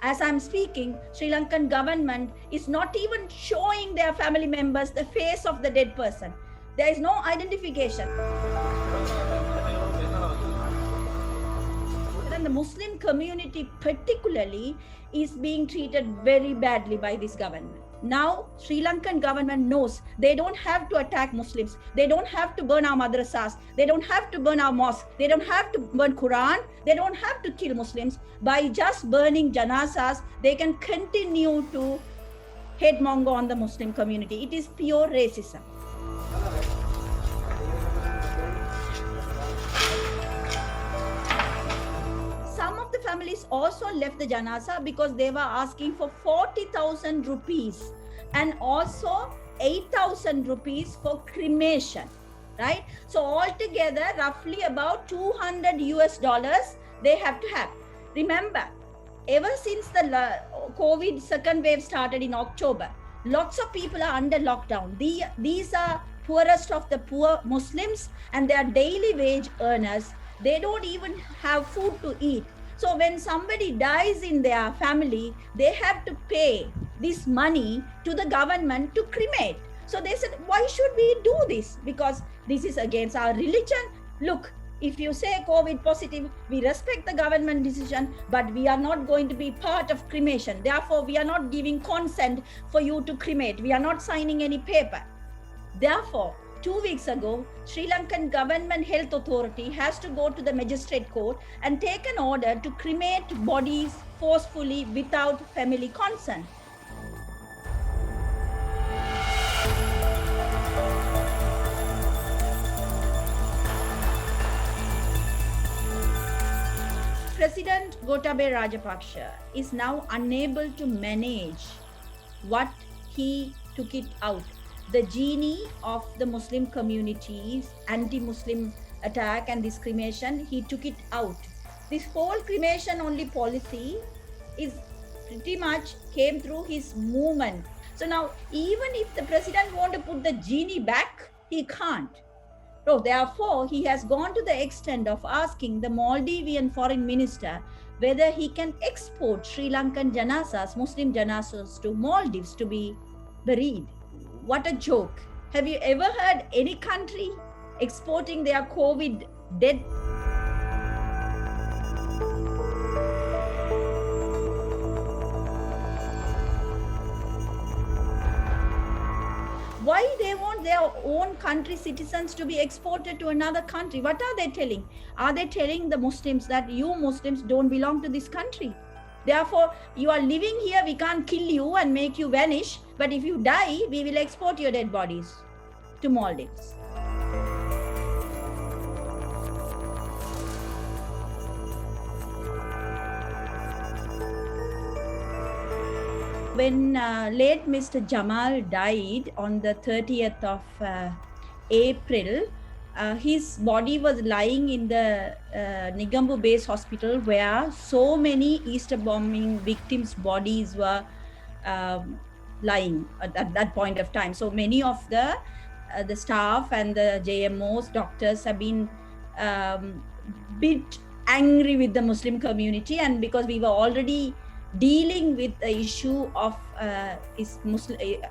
As I'm speaking, Sri Lankan government is not even showing their family members the face of the dead person. There is no identification. And the Muslim community particularly is being treated very badly by this government. Now, Sri Lankan government knows they don't have to attack Muslims. They don't have to burn our madrasas. They don't have to burn our mosques. They don't have to burn Quran. They don't have to kill Muslims. By just burning janazas, they can continue to hate monger on the Muslim community. It is pure racism. Some of the families also left the janaza because they were asking for 40,000 rupees and also 8,000 rupees for cremation, right? So altogether, roughly about 200 US dollars they have to have. Remember, ever since the COVID second wave started in October, lots of people are under lockdown. These are poorest of the poor Muslims and they are daily wage earners. They don't even have food to eat. So when somebody dies in their family, they have to pay this money to the government to cremate. So they said, why should we do this? Because this is against our religion. Look, if you say COVID positive, we respect the government decision, but we are not going to be part of cremation. Therefore, we are not giving consent for you to cremate. We are not signing any paper. Therefore, 2 weeks ago, Sri Lankan Government Health Authority has to go to the magistrate court and take an order to cremate bodies forcefully without family consent. President Gotabaya Rajapaksa is now unable to manage what he took it out. The genie of the Muslim community's anti-Muslim attack and discrimination, he took it out. This whole cremation only policy is pretty much came through his movement. So now, even if the president want to put the genie back, he can't. So therefore, he has gone to the extent of asking the Maldivian foreign minister whether he can export Sri Lankan janazas, Muslim janazas to Maldives to be buried. What a joke. Have you ever heard any country exporting their COVID dead? Why they want their own country citizens to be exported to another country? What are they telling? Are they telling the Muslims that you Muslims don't belong to this country? Therefore, you are living here, we can't kill you and make you vanish. But if you die, we will export your dead bodies to Maldives. When late Mr. Jamal died on the 30th of April, his body was lying in the Negombo Base Hospital where so many Easter bombing victims' bodies were lying at that point of time. So many of the staff and the JMOs, doctors have been bit angry with the Muslim community, and because we were already dealing with the issue of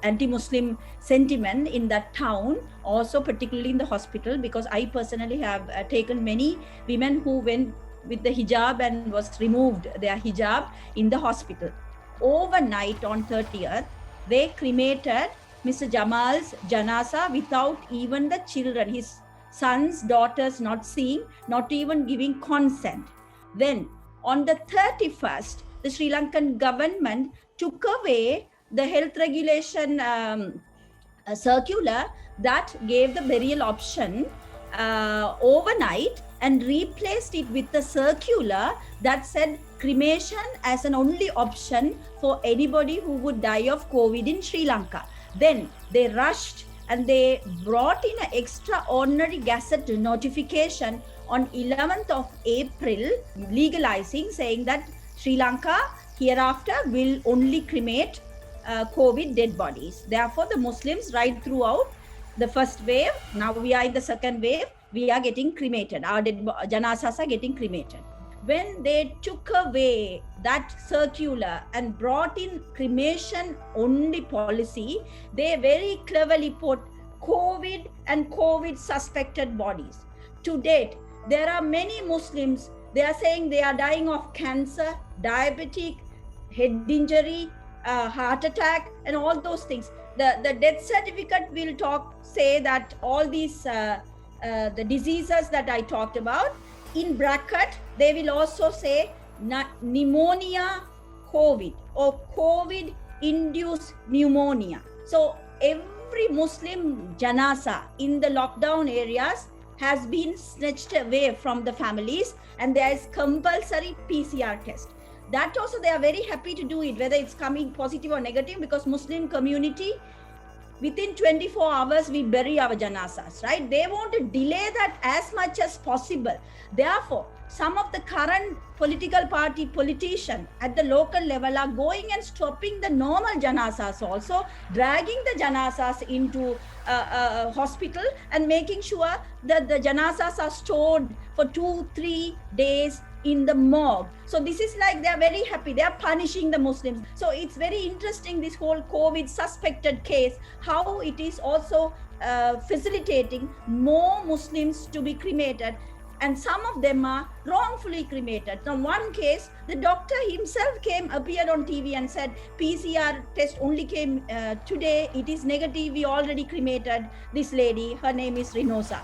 anti-Muslim sentiment in that town, also particularly in the hospital, because I personally have taken many women who went with the hijab and was removed their hijab in the hospital. Overnight on 30th, they cremated Mr. Jamal's janaza without even the children, his sons, daughters not seeing, not even giving consent. Then on the 31st, the Sri Lankan government took away the health regulation circular that gave the burial option overnight and replaced it with a circular that said cremation as an only option for anybody who would die of COVID in Sri Lanka. Then they rushed and they brought in an extraordinary gazette notification on 11th of April, legalizing, saying that Sri Lanka hereafter will only cremate COVID dead bodies. Therefore, the Muslims right throughout the first wave, now we are in the second wave, we are getting cremated. Our dead janazas are getting cremated. when they took away that circular and brought in cremation only policy, they very cleverly put COVID and COVID suspected bodies. To date, there are many Muslims, they are saying they are dying of cancer, diabetic, head injury, heart attack, and all those things. The death certificate will say that all these the diseases that I talked about. In bracket, they will also say pneumonia COVID or COVID induced pneumonia. So every Muslim janasa in the lockdown areas has been snatched away from the families, and there is compulsory PCR test. That also they are very happy to do it, whether it's coming positive or negative, because Muslim community, within 24 hours we bury our janazas, right? They want to delay that as much as possible. Therefore, some of the current political party politicians at the local level are going and stopping the normal janazas also, dragging the janazas into hospital and making sure that the janazas are stored for 2-3 days in the morgue. So this is like, they are very happy, they are punishing the Muslims. So it's very interesting, this whole COVID suspected case, how it is also facilitating more Muslims to be cremated, and some of them are wrongfully cremated. Now, one case, the doctor himself appeared on TV and said, PCR test only came today, it is negative, we already cremated this lady, her name is Rinosa.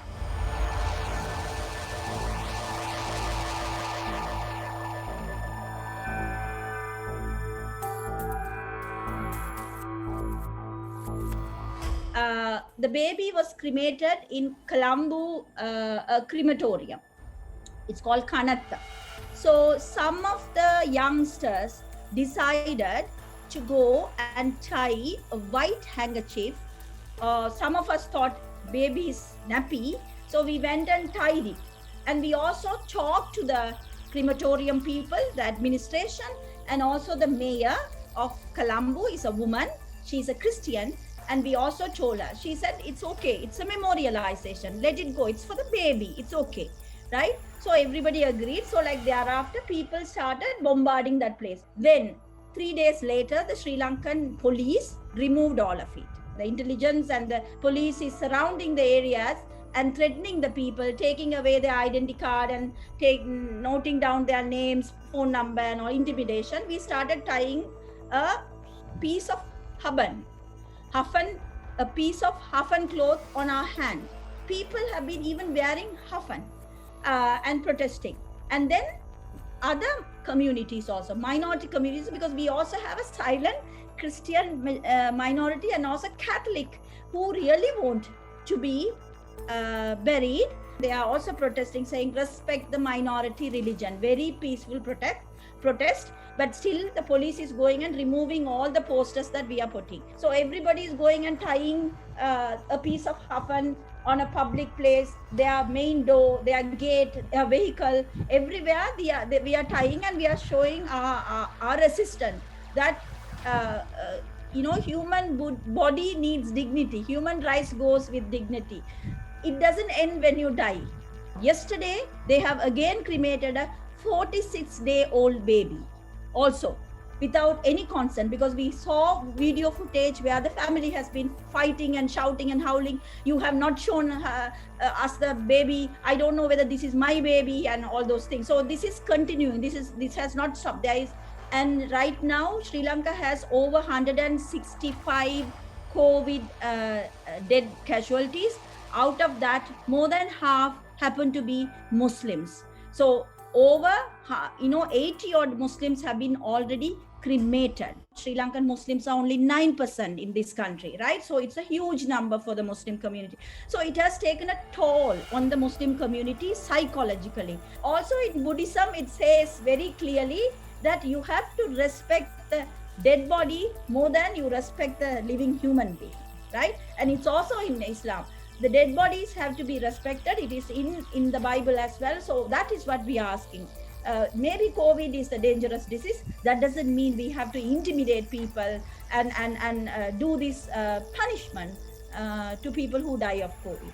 The baby was cremated in Colombo crematorium. It's called Kanatta. So some of the youngsters decided to go and tie a white handkerchief. Some of us thought baby is nappy, so we went and tied it. And we also talked to the crematorium people, the administration, and also the mayor of Colombo is a woman. She's a Christian. And we also told her, she said, it's okay, it's a memorialization, let it go, it's for the baby, it's okay, right? So everybody agreed. So like thereafter, people started bombarding that place. Then 3 days later, the Sri Lankan police removed all of it. The intelligence and the police is surrounding the areas and threatening the people, taking away their identity card and noting down their names, phone number, and all intimidation. We started tying a piece of a piece of haffan cloth on our hand. People have been even wearing haffan and protesting. And then other communities also, minority communities, because we also have a silent Christian minority and also Catholic who really want to be buried. They are also protesting, saying respect the minority religion. Very peaceful protest, but still the police is going and removing all the posters that we are putting. So everybody is going and tying a piece of haffan on a public place, their main door, their gate, their vehicle, everywhere we are tying, and we are showing our resistance that human body needs dignity. Human rights goes with dignity. It doesn't end when you die. Yesterday, they have again cremated a 46-day-old baby, also without any consent, because we saw video footage where the family has been fighting and shouting and howling. You have not shown us the baby. I don't know whether this is my baby, and all those things. So this is continuing. This has not stopped. And right now, Sri Lanka has over 165 COVID dead casualties. Out of that, more than half happen to be Muslims. So over 80 odd Muslims have been already cremated. Sri Lankan Muslims are only 9% in this country, right? So it's a huge number for the Muslim community. So it has taken a toll on the Muslim community psychologically. Also in Buddhism, it says very clearly that you have to respect the dead body more than you respect the living human being, right? And it's also in Islam. The dead bodies have to be respected. It is in the Bible as well. So that is what we are asking. Maybe COVID is a dangerous disease. That doesn't mean we have to intimidate people and do this punishment to people who die of COVID.